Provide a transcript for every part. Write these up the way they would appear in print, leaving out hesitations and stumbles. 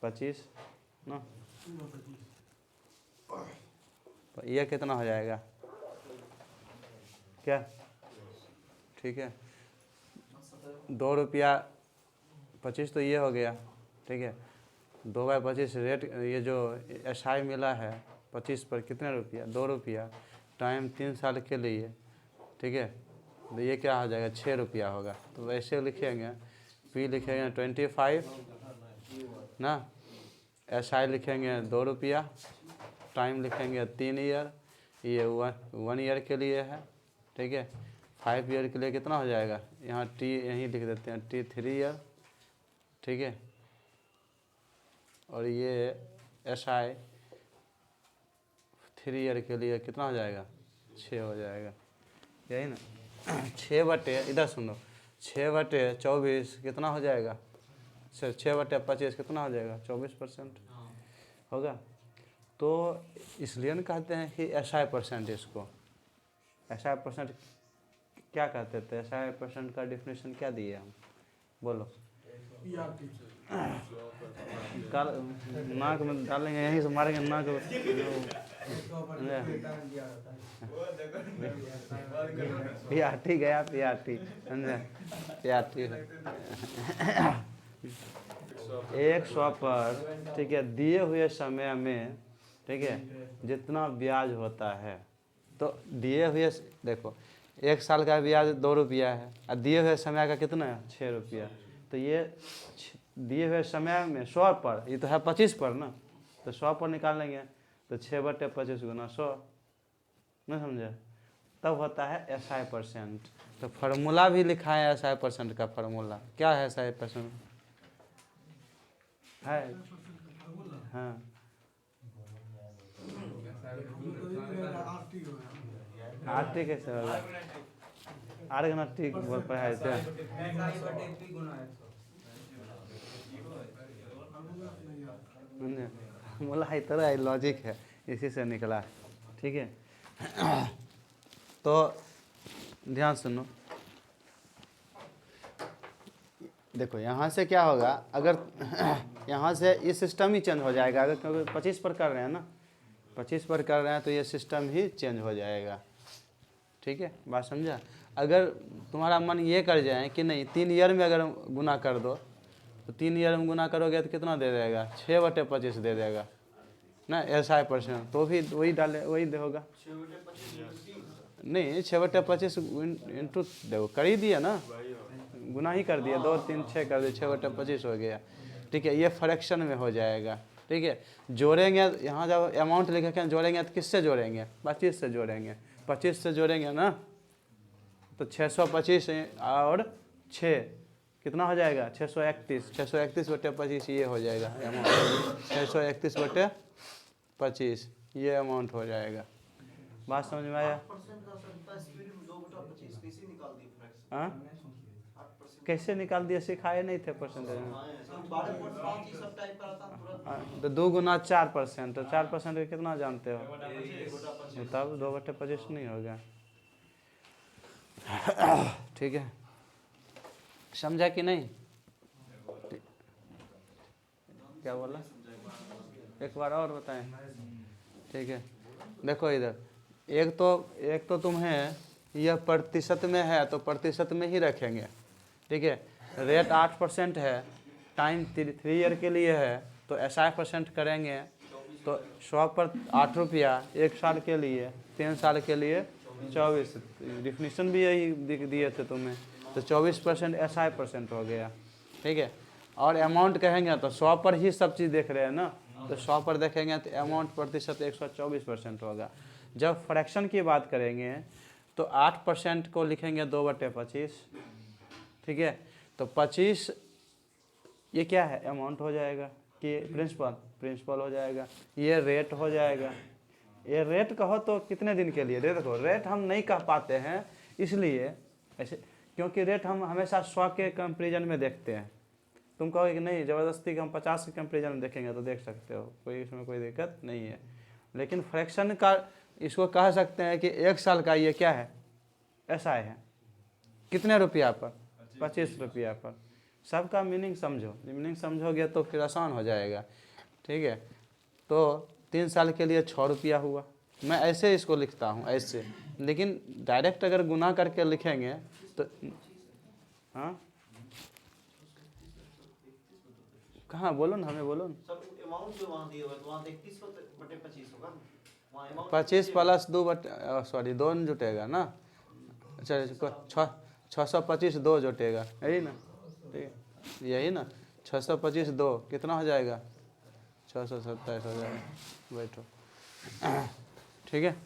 25 ना, तो ये कितना हो जाएगा क्या? ठीक है, 2 रुपया 25 तो ये हो गया। ठीक है, 2/25 रेट, ये जो SI मिला है 25 पर कितने रुपया? 2 रुपया, टाइम 3 साल के लिए। ठीक है, तो ये क्या हो जाएगा? 6 रुपया होगा। तो वैसे लिखेंगे, P लिखेंगे 25 ना, SI लिखेंगे 2 रुपया, टाइम लिखेंगे 3 ईयर, ये 1 ईयर के लिए है। ठीक है, 5 ईयर के लिए कितना हो जाएगा? यहाँ T यहीं लिख देते हैं, T 3 ईयर। ठीक है, और ये SI 3 ईयर के लिए कितना हो जाएगा? 6 हो जाएगा, यही ना। 6 इधर सुनो, 6/24 कितना हो जाएगा? 6/25 कितना हो जाएगा? 24% होगा। तो इसलिए न कहते हैं कि SI%। इसको SI% क्या कहते थे? SI% का डिफिनेशन क्या दिए हम? बोलो। कल नाक में डालेंगे, यहीं से मारेंगे नाक में। PRT गया, PRT समझे? PRT 100 पर, ठीक है, दिए हुए समय में, ठीक है, जितना ब्याज होता है, तो दिए हुए, देखो 1 साल का ब्याज 2 रुपया है और दिए हुए समय का कितना है? 6 रुपया। तो ये दिए हुए समय में 100 पर, ये तो है 25 पर ना, तो 100 पर निकालेंगे तो 6/25 गुना 100, नहीं समझे? तब होता है SI%। तो फार्मूला भी लिखा है SI% का। फार्मूला क्या है? SI% है, हाँ, RT कैसे होगा? R गुना T बोल पढ़ाए थे। बोला है तरह लॉजिक है, इसी से निकला। ठीक है, तो ध्यान सुनो, देखो यहाँ से क्या होगा, अगर यहाँ से ये सिस्टम ही चेंज हो जाएगा। अगर क्योंकि 25 पर कर रहे हैं ना, 25 पर कर रहे हैं, तो ये सिस्टम ही चेंज हो जाएगा। ठीक है, बात समझा? अगर तुम्हारा मन ये कर जाए कि नहीं 3 ईयर में अगर गुना कर दो, तो 3 ईयर में गुना करोगे तो कितना दे देगा? 6/25 दे देगा ना, SI%। तो भी वही डाले, वही होगा। नहीं, 6/25 इंटू देखो कर ही दिया ना, गुना ही कर दिया, 2 3 6 कर दिया, 6/25 हो गया। ठीक है, ये फ्रैक्शन में हो जाएगा। ठीक है, जोड़ेंगे, यहाँ जब अमाउंट लिखे जोड़ेंगे तो किससे जोड़ेंगे? 25 से जोड़ेंगे। 25 से जोड़ेंगे ना, तो 625 और 6 कितना हो जाएगा? 631। 631/25 ये हो जाएगा अमाउंट। 631/25 ये अमाउंट हो जाएगा। बात समझ में आया? हाँ, कैसे निकाल दिया? सिखाए नहीं थे परसेंटेज में। तो 2 गुना 4%, तो 4% का कितना जानते हो? तब 2/25 नहीं होगा। ठीक है, समझा कि नहीं? क्या बोला? एक बार और बताएं। ठीक है, देखो इधर, एक तो तुम्हें यह प्रतिशत में है, तो प्रतिशत में ही रखेंगे। ठीक है, रेट 8% है, टाइम 3 ईयर के लिए है, तो SI% करेंगे तो 100 पर 8 रुपया, 1 साल के लिए, 3 साल के लिए 24। डिफिनीशन भी यही दिए थे तुम्हें, तो 24% SI% हो गया। ठीक है, और अमाउंट कहेंगे तो 100 पर ही सब चीज़ देख रहे हैं ना, तो 100 पर देखेंगे तो अमाउंट प्रतिशत 124% होगा। जब फ्रैक्शन की बात करेंगे तो 8% को लिखेंगे 2/25। ठीक है, तो 25 ये क्या है? अमाउंट हो जाएगा कि प्रिंसिपल हो जाएगा। ये रेट हो जाएगा। ये रेट कहो तो कितने दिन के लिए? देखो रेट हम नहीं कह पाते हैं, इसलिए ऐसे, क्योंकि रेट हम हमेशा 100 के कंपेरिजन में देखते हैं। तुम कहोगे कि नहीं ज़बरदस्ती कि हम 50 के कंपेरिजन में देखेंगे, तो देख सकते हो, कोई इसमें कोई दिक्कत नहीं है। लेकिन फ्रैक्शन का इसको कह सकते हैं कि 1 साल का ये क्या है? SI है। कितने रुपया पर? 25 रुपया पर। सबका मीनिंग समझो, मीनिंग समझोगे तो फिर आसान हो जाएगा। ठीक है, तो 3 साल के लिए 6 रुपया हुआ, मैं ऐसे इसको लिखता हूँ ऐसे, लेकिन डायरेक्ट अगर गुना करके लिखेंगे तो हाँ कहाँ बोलो ना, हमें बोलो ना। 25 प्लस 2 सॉरी 2 जुटेगा ना, अच्छा 625 2 जुटेगा, यही ना, ठीक है यही ना, 625 2 कितना हो जाएगा, 627 हो जाएगा, बैठो। ठीक है,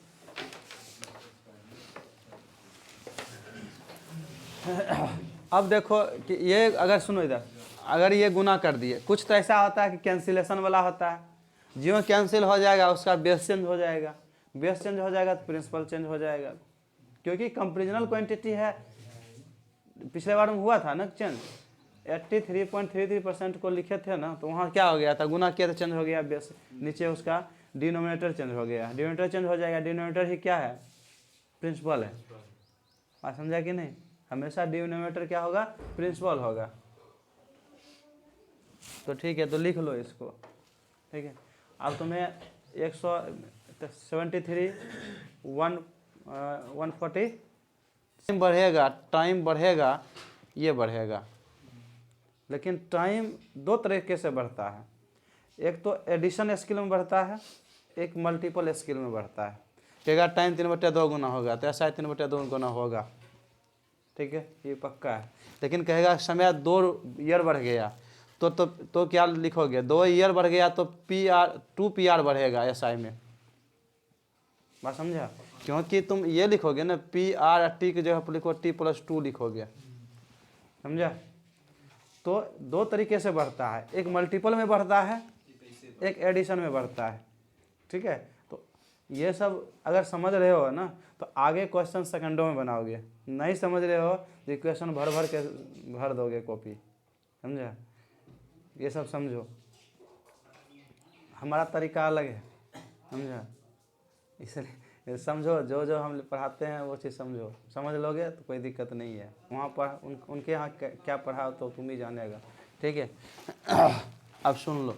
अब देखो कि ये अगर सुनो इधर, अगर ये गुना कर दिए, कुछ तो ऐसा होता है कि कैंसिलेशन वाला होता है, जो कैंसिल हो जाएगा उसका बेस चेंज हो जाएगा, बेस चेंज हो जाएगा तो प्रिंसिपल चेंज हो जाएगा, क्योंकि कंपेरिजनल क्वांटिटी है। पिछले बार में हुआ था ना चेंज, 83.33% को लिखे थे ना, तो वहाँ क्या हो गया था, गुना किया तो चेंज हो गया बेस, नीचे उसका डिनोमिनेटर चेंज हो गया, डिनोमिनेटर चेंज हो जाएगा, डिनोमिनेटर ही क्या है, प्रिंसिपल है। बात समझा कि नहीं, हमेशा डिनोमिनेटर क्या होगा, प्रिंसिपल होगा। तो ठीक है, तो लिख लो इसको। ठीक है, अब तुम्हें 173 140 टाइम बढ़ेगा, टाइम बढ़ेगा, ये बढ़ेगा, लेकिन टाइम दो तरीके से बढ़ता है, एक तो एडिशन स्केल में बढ़ता है, एक मल्टीपल स्केल में बढ़ता है। कहेगा टाइम 3/2 गुना होगा तो ऐसा 3/2 गुना होगा, ठीक है ये पक्का है। लेकिन कहेगा समय 2 ईयर बढ़ गया तो क्या लिखोगे, 2 ईयर बढ़ गया तो टू पी आर बढ़ेगा SI में, बात समझा, क्योंकि तुम ये लिखोगे ना PR टी की जगह पर लिखो T+2 लिखोगे, समझा। तो दो तरीके से बढ़ता है, एक मल्टीपल में बढ़ता है, एक एडिशन में बढ़ता है। ठीक है, तो ये सब अगर समझ रहे हो ना तो आगे क्वेश्चन सेकंडों में बनाओगे, नहीं समझ रहे हो तो इक्वेशन भर भर के भर दोगे कॉपी, समझा। ये सब समझो, हमारा तरीका अलग है, समझा, इसलिए समझो, जो जो हम पढ़ाते हैं वो चीज़ समझो, समझ लोगे तो कोई दिक्कत नहीं है। वहाँ पर उनके यहाँ क्या पढ़ा तो तुम ही जानेगा। ठीक है, अब सुन लो,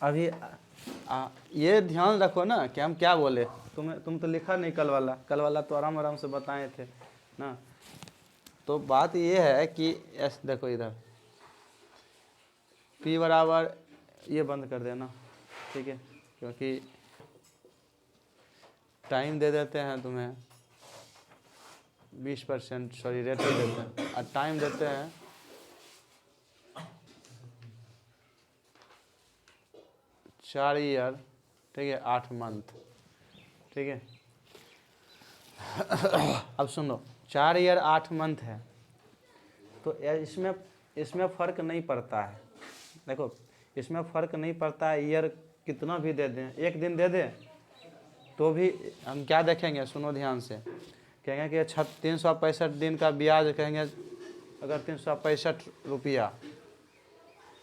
अभी ये ध्यान रखो ना कि हम क्या बोले, तुम तो लिखा नहीं कल वाला तो आराम आराम से बताए थे ना। तो बात ये है कि देखो इधर P बराबर, ये बंद कर देना, ठीक है, क्योंकि टाइम दे देते हैं तुम्हें 20%, सॉरी रेट देते हैं, और टाइम देते हैं 4 ईयर, ठीक है 8 मंथ, ठीक है। अब सुनो, 4 ईयर 8 मंथ है तो इसमें फ़र्क नहीं पड़ता है, देखो इसमें फ़र्क नहीं पड़ता है, ईयर कितना भी दे दें, एक दिन दे दें तो भी हम क्या देखेंगे, सुनो ध्यान से, कहेंगे कि 365 दिन का ब्याज, कहेंगे अगर 365 रुपया,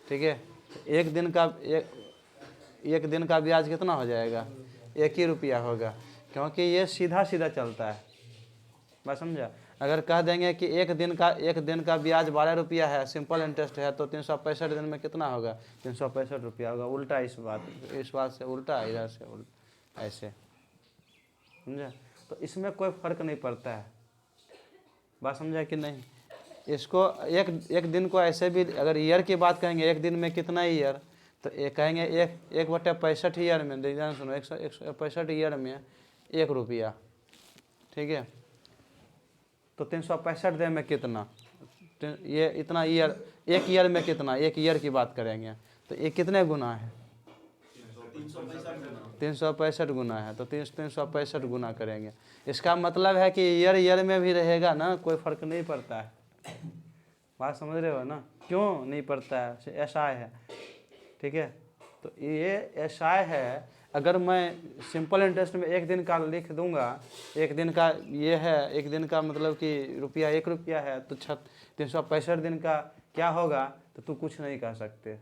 ठीक है, एक दिन का ब्याज कितना हो जाएगा, 1 ही रुपया होगा, क्योंकि ये सीधा सीधा चलता है, बात समझा। अगर कह देंगे कि एक दिन का ब्याज 12 रुपया है, सिंपल इंटरेस्ट है, तो 365 दिन में कितना होगा, 365 रुपया होगा। उल्टा इस बात से उल्टा, इधर से उल्टा, ऐसे, समझा। तो इसमें कोई फ़र्क नहीं पड़ता है, बात समझा कि नहीं। इसको एक दिन को ऐसे भी, अगर ईयर की बात करेंगे, एक दिन में कितना ईयर, तो कहेंगे 1/65 ईयर में, ध्यान सुनो, 165 ईयर में 1 रुपया, ठीक है, तो 365 दिन में कितना, ये इतना ईयर, एक ईयर में कितना, एक ईयर की बात करेंगे तो ये कितने गुना है, 365 गुना है, तो 365 गुना करेंगे। इसका मतलब है कि ईयर में भी रहेगा ना, कोई फ़र्क नहीं पड़ता है, बात समझ रहे हो ना, क्यों नहीं पड़ता है, SI है, ठीक है। तो ये SI है, अगर मैं सिंपल इंटरेस्ट में एक दिन का लिख दूंगा, एक दिन का ये है, एक दिन का मतलब कि रुपया 1 रुपया है, तो 365 दिन का क्या होगा, तो तुम कुछ नहीं कह सकते,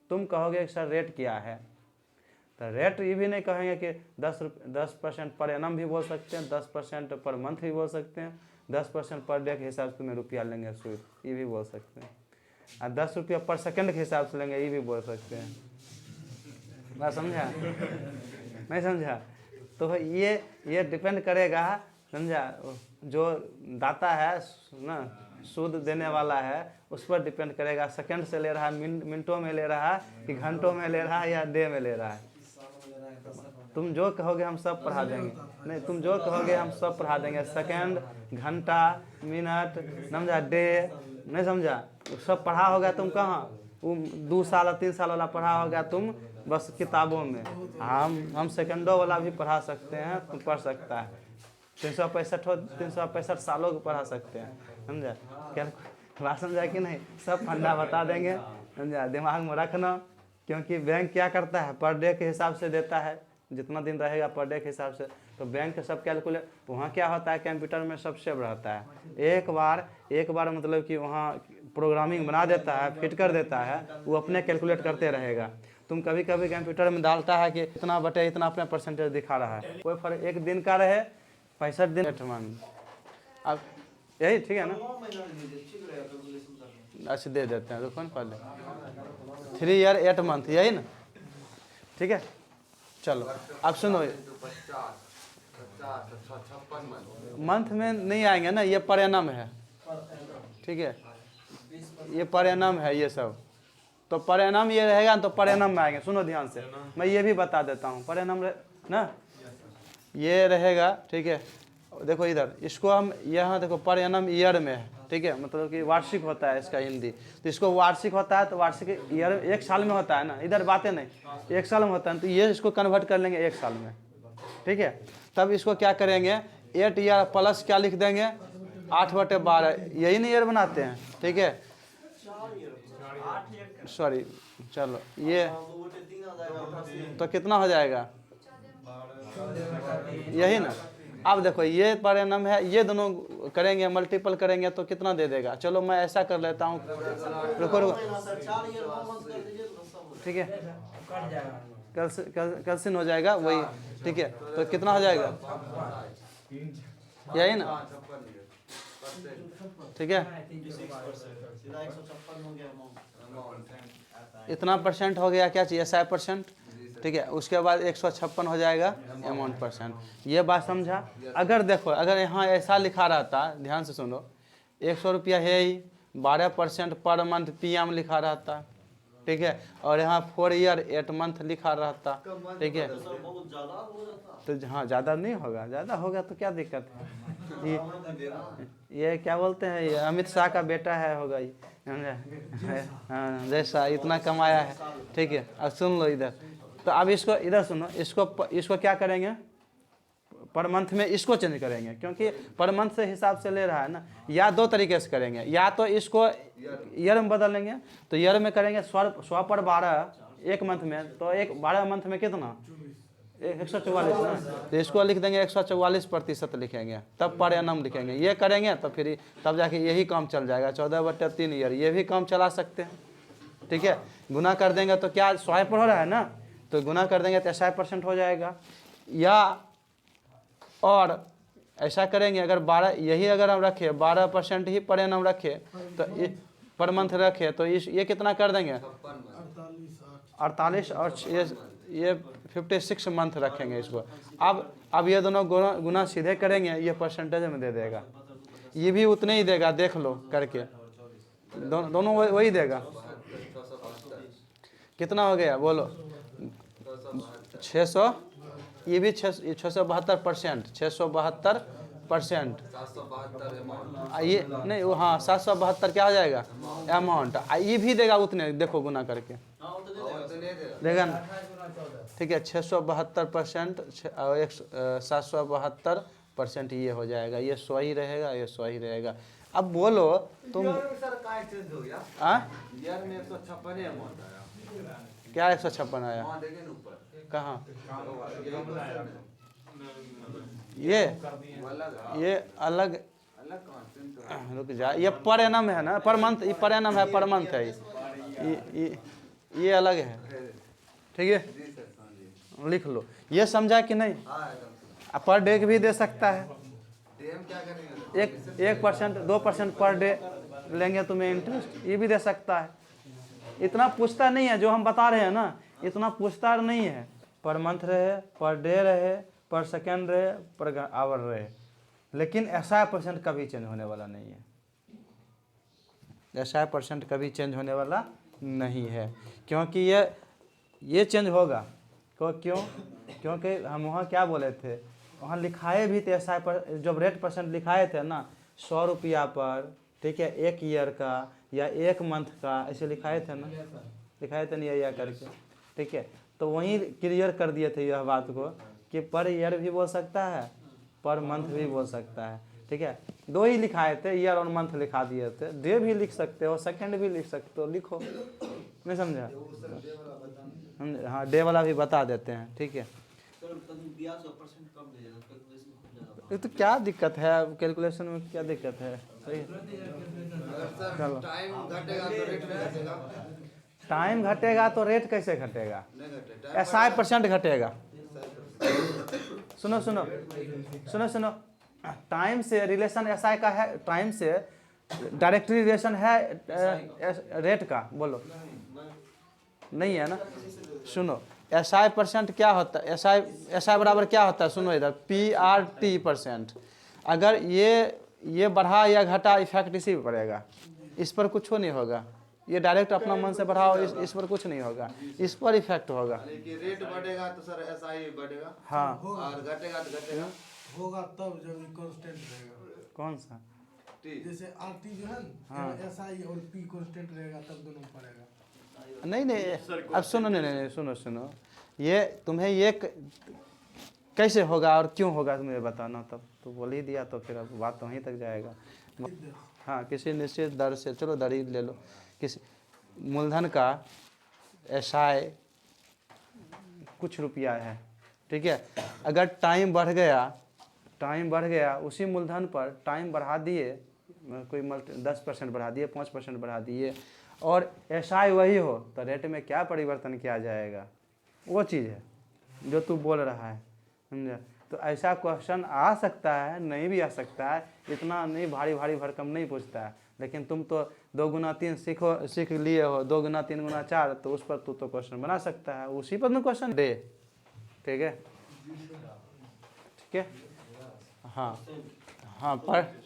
तुम कहोगे सर रेट क्या है, तो रेट ये भी नहीं कहेंगे कि 10% पर एनम भी बोल सकते हैं, 10% पर मंथ भी बोल सकते हैं, 10% पर डे के हिसाब से तुम्हें रुपया लेंगे सूद, ये भी बोल सकते हैं। और 10 रुपया पर सेकंड के हिसाब से लेंगे, ये भी बोल सकते हैं। बात समझा नहीं समझा? तो ये डिपेंड करेगा, समझा, जो दाता है ना, सूद देने वाला है, उस पर डिपेंड करेगा सेकंड से ले रहा है, मिनटों में ले रहा है कि घंटों में ले रहा है या डे में ले रहा है। तुम जो कहोगे हम सब पढ़ा देंगे, नहीं तुम जो कहोगे हम सब पढ़ा देंगे, सेकंड, घंटा, मिनट, समझा, डे, नहीं समझा, सब पढ़ा होगा तुम कहाँ, वो 2 साल 3 साल वाला पढ़ा होगा तुम बस किताबों में। हम सेकंडों वाला भी पढ़ा सकते हैं, तुम पढ़ सकता है। 365 सालों को पढ़ा सकते हैं, समझा? क्या बात समझा कि नहीं? सब फंडा बता देंगे, समझा, दिमाग में रखना। क्योंकि बैंक क्या करता है, पर डे के हिसाब से देता है, जितना दिन रहेगा पर डे के हिसाब से। तो बैंक सब कैलकुलेट, वहाँ क्या होता है, कंप्यूटर में सब सेव रहता है। एक बार मतलब कि वहाँ प्रोग्रामिंग बना देता है, फिट कर देता है, वो अपने कैलकुलेट करते रहेगा। तुम कभी कभी कंप्यूटर में डालता है कि इतना बटे इतना, अपना परसेंटेज दिखा रहा है, कोई फर्क, एक दिन का रहे 65 दिन 8 मंथ, अब यही ठीक है ना? अच्छा दे देते हैं, रुको ना पहले 3 ईयर 8 मंथ, यही ना? ठीक है, चलो अब सुनो, मंथ में नहीं आएंगे ना, ये पर एनम है, ठीक है, ये पर एनम है ये सब। तो पर एनम ये रहेगा तो पर एनम में आएंगे। सुनो ध्यान से, मैं ये भी बता देता हूँ, पर एनम ना ये रहेगा, ठीक है। देखो इधर, इसको हम यहाँ देखो पर एनम ईयर में है, ठीक है, मतलब कि वार्षिक होता है इसका हिंदी। तो इसको वार्षिक होता है तो वार्षिक ईयर 1 साल में होता है ना, इधर बातें नहीं, 1 साल में होता है। तो ये इसको कन्वर्ट कर लेंगे 1 साल में, ठीक है। तब इसको क्या करेंगे, 8 ईयर प्लस क्या लिख देंगे, 8/12, यही नहीं ईयर बनाते हैं, ठीक है, सॉरी, चलो ये तो कितना हो जाएगा, यही ना। अब देखो ये पर एनम है, ये दोनों करेंगे मल्टीपल करेंगे तो कितना दे देगा। चलो मैं ऐसा कर लेता हूँ, रुको, ठीक है, कैल्सिन हो जाएगा वही, ठीक है। तो कितना हो जाएगा, यही ना, ठीक है, इतना परसेंट हो गया, क्या चाहिए 100%, ठीक है। उसके बाद 156 हो जाएगा अमाउंट परसेंट। ये बात समझा? अगर देखो, अगर यहाँ ऐसा लिखा रहता, ध्यान से सुनो, 100 रुपया है ही, 12% पर मंथ PM लिखा रहता, ठीक है, और यहाँ 4 ईयर 8 मंथ लिखा रहता, ठीक है। तो हाँ, ज़्यादा नहीं होगा, ज़्यादा होगा तो क्या दिक्कत है। ये क्या बोलते हैं, ये अमित शाह का बेटा है, होगा ये, हाँ, जैसा इतना कमाया है, ठीक है। अब सुन लो इधर, तो अब इसको इधर सुनो, इसको क्या करेंगे, पर मंथ में इसको चेंज करेंगे, क्योंकि पर मंथ से हिसाब से ले रहा है ना। या 2 तरीके से करेंगे, या तो इसको ईयर में बदल लेंगे, तो ईयर में करेंगे 100/12 1 मंथ में, तो 12 मंथ में कितना, 144 ना। तो इसको लिख देंगे 144% लिखेंगे, तब पर एनम लिखेंगे। ये करेंगे तो फिर तब जाके यही काम चल जाएगा, 14/3 ईयर, ये भी काम चला सकते हैं, ठीक है। गुना कर देंगे तो क्या 100 पर हो रहा है ना, तो गुना कर देंगे तो 100% हो जाएगा। या और ऐसा करेंगे, अगर 12 यही अगर हम रखे 12% ही पर एनम रखे, तो पर मंथ रखे, तो ये कितना कर देंगे, 48, और ये 56 मंथ रखेंगे इसको। अब ये दोनों गुना सीधे करेंगे, ये परसेंटेज में दे देगा, ये भी उतने ही देगा, देख लो करके, दोनों वही देगा। कितना हो गया बोलो, 600, ये भी 672%, 672%, ये नहीं वो, हाँ 772 क्या हो जाएगा अमाउंट, ये भी देगा उतने, देखो गुना करके देगा ना, ठीक है। 672% और 772% ये हो जाएगा, ये 100 ही रहेगा, ये 100 ही रहेगा। अब बोलो तुम क्या 156 आया, कहाँ, ये अलग, रुक जा, ये पर एनम है ना, पर मंथ, ये पर एनम है, पर मंथ है, ये अलग है, ठीक है, लिख लो। ये समझा कि नहीं? पर डे भी दे सकता है, एक परसेंट 2% पर डे लेंगे तुम्हें इंटरेस्ट, ये भी दे सकता है। इतना पूछता नहीं है जो हम बता रहे हैं ना, इतना पूछता नहीं है। पर मंथ रहे, पर डे रहे, पर सेकेंड रहे, पर आवर रहे, लेकिन ऐसा परसेंट कभी चेंज होने वाला नहीं है। ऐसा परसेंट कभी चेंज होने वाला नहीं है, क्योंकि ये चेंज होगा। क्यों? क्योंकि हम वहाँ क्या बोले थे, वहाँ लिखाए भी थे ऐसा पर, जब रेट परसेंट लिखाए थे ना 100 रुपया पर, ठीक है, 1 ईयर का या 1 मंथ का, ऐसे लिखाए थे ना, लिखाए थे नहीं या करके, ठीक है। तो वहीं क्लियर कर दिए थे यह बात को कि पर ईयर भी बोल सकता है, पर मंथ भी बोल सकता है, ठीक है। 2 ही लिखाए थे, ईयर और मंथ लिखा दिए थे। डे भी लिख सकते हो, सेकंड भी लिख सकते हो, लिखो, नहीं समझा? हाँ, डे वाला भी बता देते हैं, ठीक है। ये तो क्या दिक्कत है, कैलकुलेशन में क्या दिक्कत है? सही है, चलो। टाइम घटेगा तो रेट कैसे घटेगा? ऐसा परसेंट घटेगा। सुनो सुनो सुनो सुनो, टाइम से रिलेशन एसआई का है, टाइम से डायरेक्टली रिलेशन है रेट का, बोलो नहीं है ना। सुनो, एसआई परसेंट क्या होता है, एसआई बराबर क्या होता है, सुनो इधर, PRT परसेंट। अगर ये बढ़ा या घटा, इफेक्ट इसी पर पड़ेगा, इस पर कुछ नहीं होगा। ये डायरेक्ट अपना मन से बढ़ाओ, इस पर कुछ नहीं होगा, इस पर इफेक्ट होगा। रेट बढ़ेगा तो सर एसआई बढ़ेगा, हाँ, और घटेगा तो घटेगा होगा तब जब ये कांस्टेंट रहेगा। कौन सा? जैसे आरटी जो है ना, हाँ। एसआई और पी कांस्टेंट रहेगा तब दोनों पड़ेगा। नहीं, अब सुनो, नहीं, सुनो, ये तुम्हें ये कैसे होगा और क्यों होगा तुम्हें बताना, तब तो बोल ही दिया तो फिर अब बात तो वहीं तक जाएगा। हाँ, किसी निश्चित दर से, चलो दर ही ले लो, किसी मूलधन का एसआई कुछ रुपया है, ठीक है। अगर टाइम बढ़ गया उसी मूलधन पर टाइम बढ़ा दिए, कोई 10% बढ़ा दिए, 5% बढ़ा दिए, और एसआई वही हो, तो रेट में क्या परिवर्तन किया जाएगा? वो चीज़ है जो तू बोल रहा है, समझा? तो ऐसा क्वेश्चन आ सकता है, नहीं भी आ सकता है, इतना नहीं भारी भरकम नहीं पूछता है। लेकिन तुम तो 2 गुना 3 सीख लिए हो, 2 गुना 3 गुना 4, तो उस पर तू तो क्वेश्चन बना सकता है, उसी पर तुम क्वेश्चन दे, ठीक है, ठीक है। हाँ,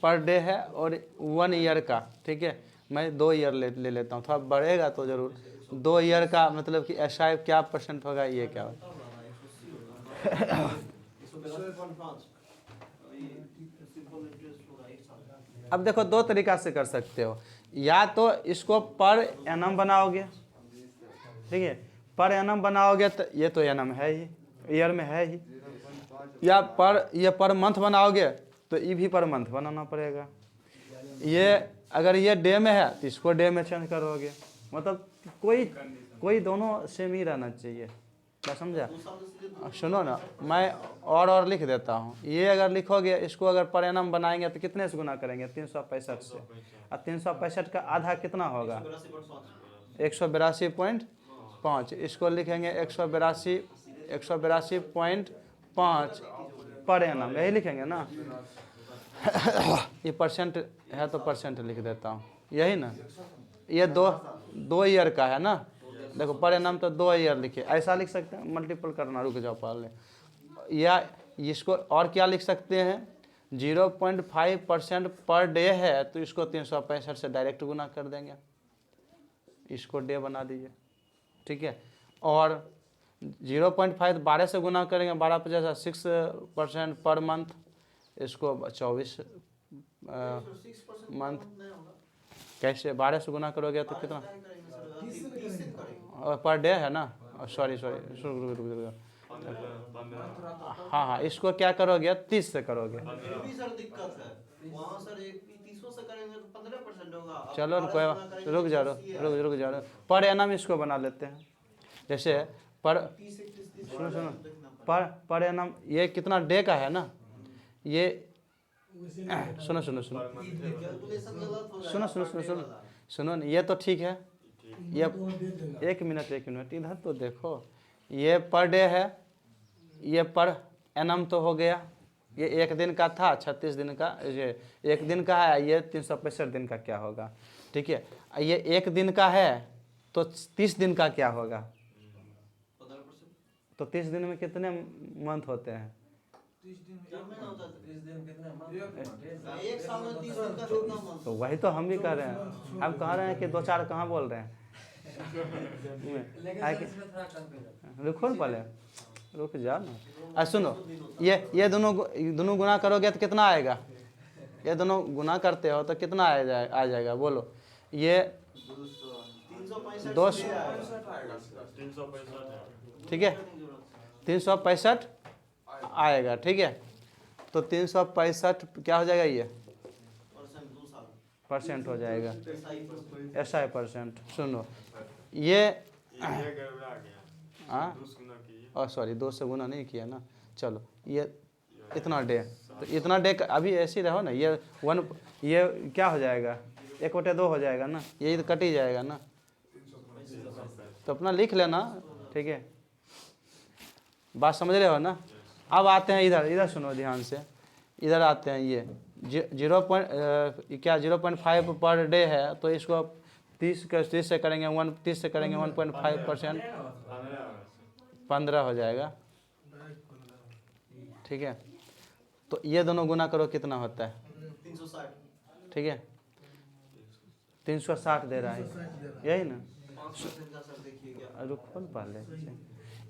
पर डे है और 1 ईयर का, ठीक है। मैं 2 ईयर ले लेता हूँ, थोड़ा बढ़ेगा तो ज़रूर। 2 ईयर का मतलब कि एसआई क्या परसेंट होगा, ये क्या होगा? अब देखो, 2 तरीका से कर सकते हो, या तो इसको पर एनम बनाओगे, ठीक है, पर एनम बनाओगे तो ये तो एनम है ही, ईयर में है ही, या ये पर मंथ बनाओगे तो ये भी पर मंथ बनाना पड़ेगा। ये अगर ये डे में है तो इसको डे में चेंज करोगे, मतलब कोई दोनों सेम ही रहना चाहिए, क्या समझा? सुनो ना, मैं और लिख देता हूँ। ये अगर लिखोगे, इसको अगर पर एनम बनाएंगे तो कितने से गुना करेंगे? 365 से, और 365 का आधा कितना होगा? 182.5। इसको लिखेंगे 182.5 पर एनम, यही लिखेंगे ना। ये परसेंट है तो परसेंट लिख देता हूँ, यही ना। ये 2 ईयर का है ना, देखो पर एनम तो 2 ईयर लिखे, ऐसा लिख सकते हैं, मल्टीपल करना, रुक जाओ पहले। या इसको और क्या लिख सकते हैं, 0.5% पर डे है तो इसको 365 से डायरेक्ट गुना कर देंगे, इसको डे बना दीजिए, ठीक है। और 0.5 12 से गुना करेंगे, 12 50 6% पर मंथ, इसको 24 मंथ। कैसे 12 से गुना करोगे तो कितना? पर डे है ना, सॉरी रुक। हाँ, इसको क्या करोगे, 30 से करोगे। चलो रुक जाओ, पर एनम इसको बना लेते हैं। जैसे सुनो पर एनम ये कितना डे का है ना, ये सुनो ये तो ठीक है। ये 1 मिनट इधर तो देखो, ये पर डे है, ये पर एनम तो हो गया, ये 1 दिन का था, 36 दिन का, ये 1 दिन का है, ये 365 दिन का क्या होगा, ठीक है। ये 1 दिन का है तो 30 दिन का क्या होगा, तो 30 दिन में कितने मंथ होते हैं? 30 दिन एक साल में 30 दिन का कितना month? तो वही तो हम भी कह रहे हैं, हम कह रहे हैं कि 2-4 कहाँ बोल रहे हैं। रुको ना पहले, रुक जा ना। सुनो, ये दोनों गुना करोगे तो कितना आएगा, ये दोनों गुना करते हो तो कितना आ जाएगा बोलो। ये 200, ठीक है, 365 आएगा, ठीक है। तो 365 क्या हो जाएगा, ये परसेंट हो जाएगा, ऐसा है परसेंट। सुनो ये सॉरी 2 से गुना नहीं किया ना, चलो ये इतना डे, तो इतना डे अभी ऐसे ही रहो ना, ये 1, ये क्या हो जाएगा, 1/2 हो जाएगा ना, ये तो कट ही जाएगा ना, तो अपना लिख लेना, ठीक है, बात समझ रहे हो ना। अब आते हैं इधर सुनो ध्यान से, इधर आते हैं, ये 0.5 पर डे है, तो इसको 30 से करेंगे 30 से करेंगे 1.5%, 15 हो जाएगा, ठीक है। तो ये दोनों गुना करो कितना होता है, 360, ठीक है, 360 दे रहा है, यही ना। 5% का सर देखिए क्या, रुको ना पहले,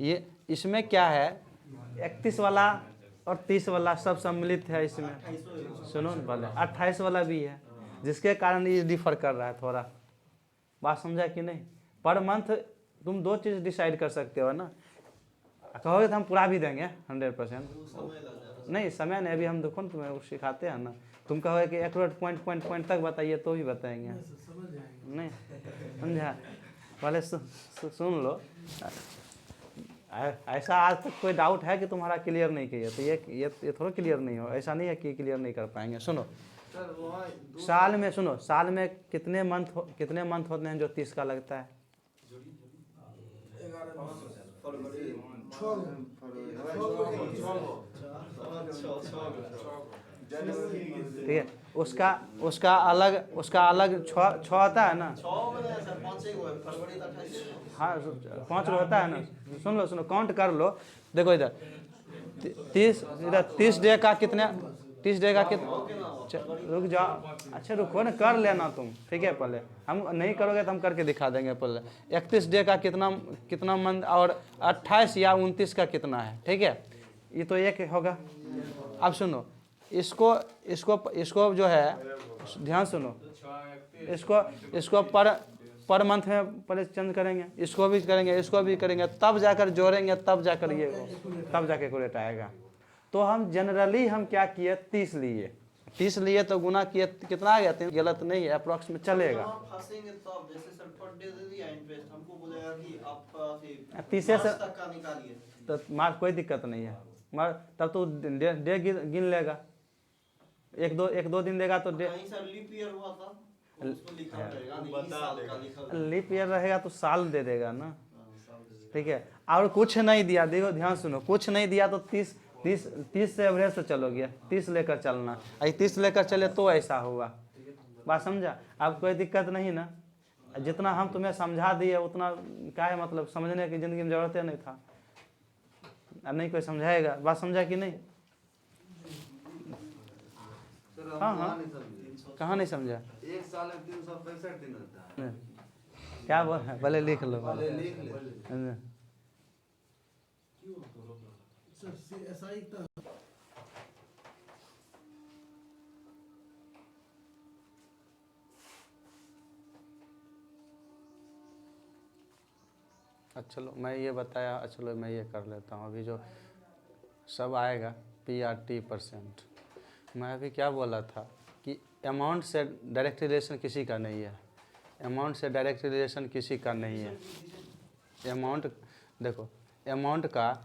ये इसमें क्या है, 31 वाला और 30 वाला सब सम्मिलित है इसमें, सुनो ना पहले, 28 वाला भी है, जिसके कारण ये डिफर कर रहा है थोड़ा, बात समझा कि नहीं। पर मंथ तुम 2 चीज़ डिसाइड कर सकते हो ना, कहोगे तो हम पूरा भी देंगे 100%, नहीं समय नहीं, अभी हम देखो ना तुम्हें सिखाते हैं ना, तुम कहोगे कि एक्यूरेट पॉइंट तक बताइए तो भी बताएंगे, नहीं समझा। पहले सुन लो, ऐसा आज तक कोई डाउट है कि तुम्हारा क्लियर नहीं किया, तो ये थोड़ा क्लियर नहीं हो, ऐसा नहीं है कि क्लियर नहीं कर पाएंगे। सुनो साल में, सुनो साल में कितने मंथ होते हैं जो 30 का लगता है, ठीक है, उसका अलग 6 होता है ना, हाँ 5 होता है ना। सुनो काउंट कर लो, देखो इधर 30 डे का कितने, 30 डे का कितना, रुक जाओ, अच्छा रुको ना, कर लेना तुम, ठीक है। पहले हम नहीं करोगे तो हम करके दिखा देंगे। पहले 31 डे का कितना मंथ, और 28 या 29 का कितना है, ठीक है, ये तो एक होगा। अब सुनो इसको जो है, ध्यान सुनो, इसको पर मंथ में पहले चेंज करेंगे, इसको भी करेंगे, तब जाकर जोड़ेंगे, तब जाकर कैलकुलेट आएगा। तो हम जनरली हम क्या किए, 30 लिए तो गुना किए, कितना आ गया, गलत नहीं है, अप्रॉक्स में चलेगा। फंसेंगे तब, जैसे सर पर डे दे दिया इंटरेस्ट, हमको बोलेगा कि आप 30 से तक का निकालिए, तो मार कोई दिक्कत नहीं है, तब तो डे गिन लेगा, एक दो दिन देगा तो डे, कहीं सर लीप ईयर हुआ था उसको लिखा रहेगा, नहीं इस साल का लिखा लीप ईयर रहेगा तो साल दे देगा ना, ठीक है। और कुछ नहीं दिया, देखो ध्यान सुनो, कुछ नहीं दिया तो 30 से एवरेज से चलोगे, 30 लेकर चलना, 30 लेकर चले तो ऐसा होगा, बात समझा। अब कोई दिक्कत नहीं ना, जितना हम तुम्हें समझा दिए उतना क्या है, मतलब समझने की जिंदगी में जरूरत नहीं था, अब नहीं कोई समझाएगा, बात समझा कि नहीं। हाँ कहाँ नहीं समझा, एक साल में 365 दिन होता है, क्या बोल, भले लिख लो, लिख ले। ऐसा ही था। चलो मैं ये बताया, चलो मैं ये कर लेता हूँ। अभी जो सब आएगा PRT%, मैं अभी क्या बोला था कि अमाउंट से डायरेक्ट रिलेशन किसी का नहीं है, अमाउंट से डायरेक्ट रिलेशन किसी का नहीं है। अमाउंट देखो, अमाउंट का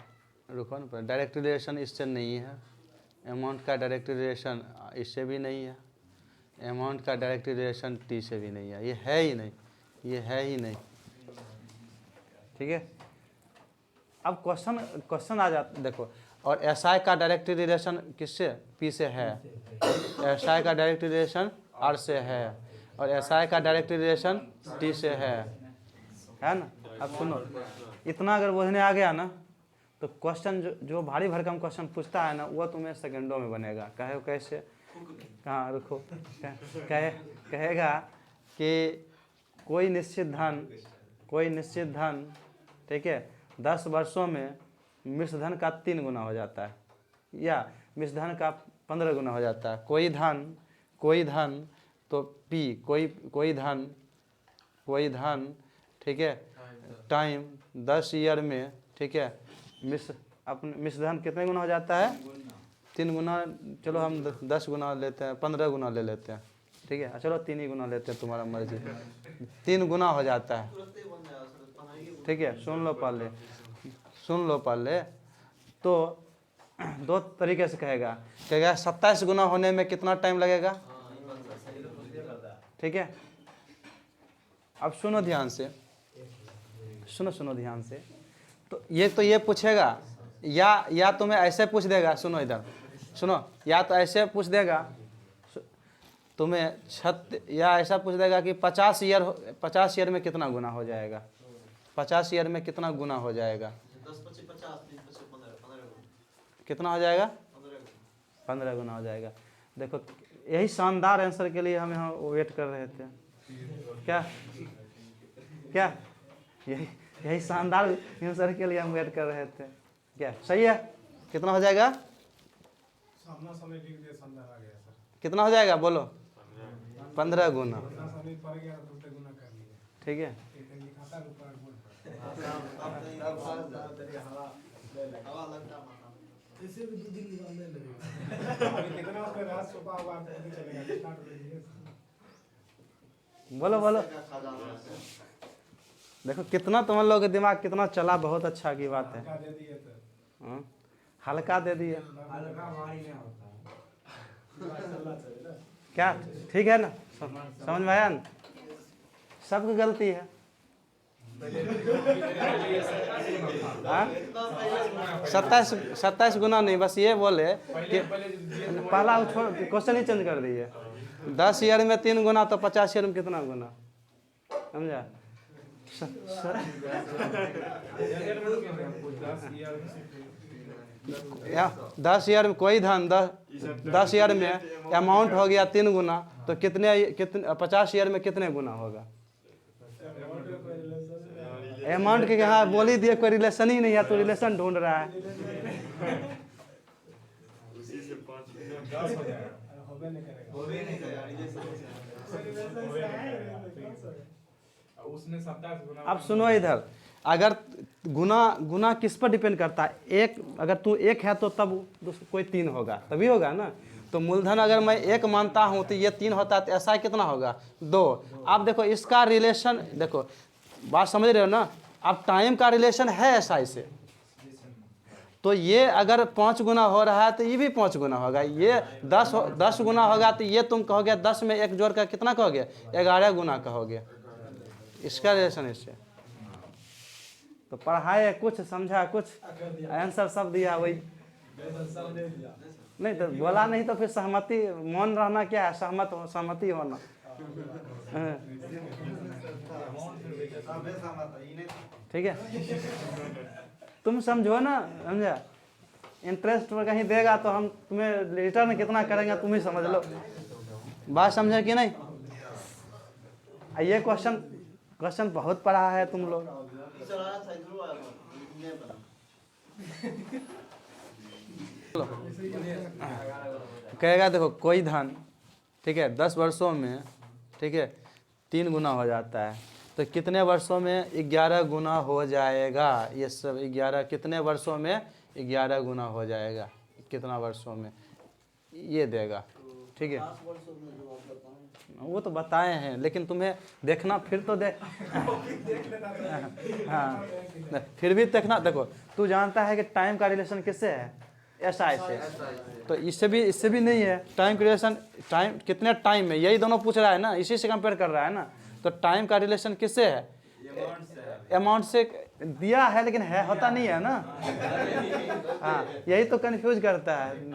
रुको ना, डायरेक्ट रिलेशन इससे नहीं है, अमाउंट का डायरेक्ट रिलेशन इससे भी नहीं है, अमाउंट का डायरेक्ट रिलेशन T से भी नहीं है, ये है ही नहीं, ठीक है। अब क्वेश्चन आ जाता, देखो और SI का डायरेक्ट रिलेशन किससे? P से है। SI का डायरेक्ट रिलेशन R से है और SI का डायरेक्ट रिलेशन T से है ना। अब सुनो, इतना अगर बुझने आ गया ना तो क्वेश्चन जो भारी भरकम क्वेश्चन पूछता है ना वो तुम्हें सेकंडों में बनेगा। कहे कैसे? कहाँ रुको, कहेगा कि कोई निश्चित धन ठीक है 10 वर्षों में मिश्र धन का 3 गुना हो जाता है या मिश्र धन का 15 गुना हो जाता है। कोई धन तो P कोई धन ठीक है टाइम 10 ईयर में ठीक है मिश्र धन कितने गुना हो जाता है? 3 गुना। चलो हम 10 गुना लेते हैं, 15 गुना ले लेते हैं ठीक है। चलो 3 ही गुना लेते हैं, तुम्हारा मर्जी। 3 गुना हो जाता है ठीक है। सुन लो पहले तो 2 तरीके से कहेगा 27 गुना होने में कितना टाइम लगेगा ठीक है। अब सुनो ध्यान से, तो ये पूछेगा या तुम्हें ऐसे पूछ देगा। सुनो इधर सुनो, या तो ऐसे पूछ देगा तुम्हें या ऐसा पूछ देगा कि 50 ईयर में कितना गुना हो जाएगा? 50 ईयर में कितना गुना हो जाएगा? 10 25 50 30 25 15 कितना हो जाएगा? 15 गुना हो जाएगा। देखो यही शानदार आंसर के लिए हम यहाँ वेट कर रहे थे। क्या यही शानदार आंसर के लिए हम वेट कर रहे थे। क्या सही है? कितना हो जाएगा? कितना हो जाएगा बोलो? 15 गुना ठीक है। ऐसे भी 2 दिन निकालने लगेगा। बोलो देखो कितना तुम लोग के दिमाग कितना चला, बहुत अच्छा की बात है। हल्का दे दिए क्या? ठीक है ना, समझ में आया ना? सबकी गलती है। 27 गुना नहीं, बस ये बोले कि पहला क्वेश्चन ही चेंज कर दिए। 10 ईयर में 3 गुना तो 50 ईयर में कितना गुना? समझा? 10 ईयर में कोई धन 10 ईयर में अमाउंट हो गया 3 गुना तो कितने 50 ईयर में कितने गुना होगा? अमाउंट के हाँ बोल ही दिए, कोई रिलेशन ही नहीं है तो रिलेशन ढूंढ रहा है। अब सुनो इधर, अगर गुना किस पर डिपेंड करता है? अगर तू 1 है तो तब कोई 3 होगा, तभी होगा ना। तो मूलधन अगर मैं 1 मानता हूं तो ये 3 होता है तो ऐसा कितना होगा? 2। अब देखो इसका रिलेशन, देखो बात समझ रहे हो ना? अब टाइम का रिलेशन है SI से, तो ये अगर 5 गुना हो रहा है तो ये भी 5 गुना होगा। ये 10 गुना होगा तो ये तुम कहोगे 10 में 1 जोड़ कर कितना कहोगे? 11 गुना कहोगे। इसका रिलेशन इससे। तो पढ़ाए कुछ, समझा कुछ, आंसर सब दिया वही। नहीं तो बोला नहीं तो फिर सहमति मौन रहना क्या है? सहमति होना। ठीक है, तुम समझो ना, समझा? इंटरेस्ट पर कहीं देगा तो हम तुम्हें रिटर्न कितना करेंगे तुम ही समझ लो। बात समझे कि नहीं? ये क्वेश्चन बहुत पढ़ा है तुम लोग। कहेगा देखो कोई धन ठीक है 10 वर्षों में ठीक है 3 गुना हो जाता है तो कितने वर्षों में 11 गुना हो जाएगा? ये सब 11 कितने वर्षों में 11 गुना हो जाएगा? कितना वर्षों में ये देगा? ठीक है, वो तो बताए हैं लेकिन तुम्हें देखना फिर तो हाँ फिर भी देखना। देखो तू जानता है कि टाइम का रिलेशन किससे है? SI से। तो इससे भी नहीं है टाइम का रिलेशन। टाइम कितने टाइम में, यही दोनों पूछ रहा है ना, इसी से कंपेयर कर रहा है ना। तो टाइम का रिलेशन किससे है? अमाउंट से। दिया है लेकिन है होता नहीं है ना। हाँ, यही तो कंफ्यूज करता है।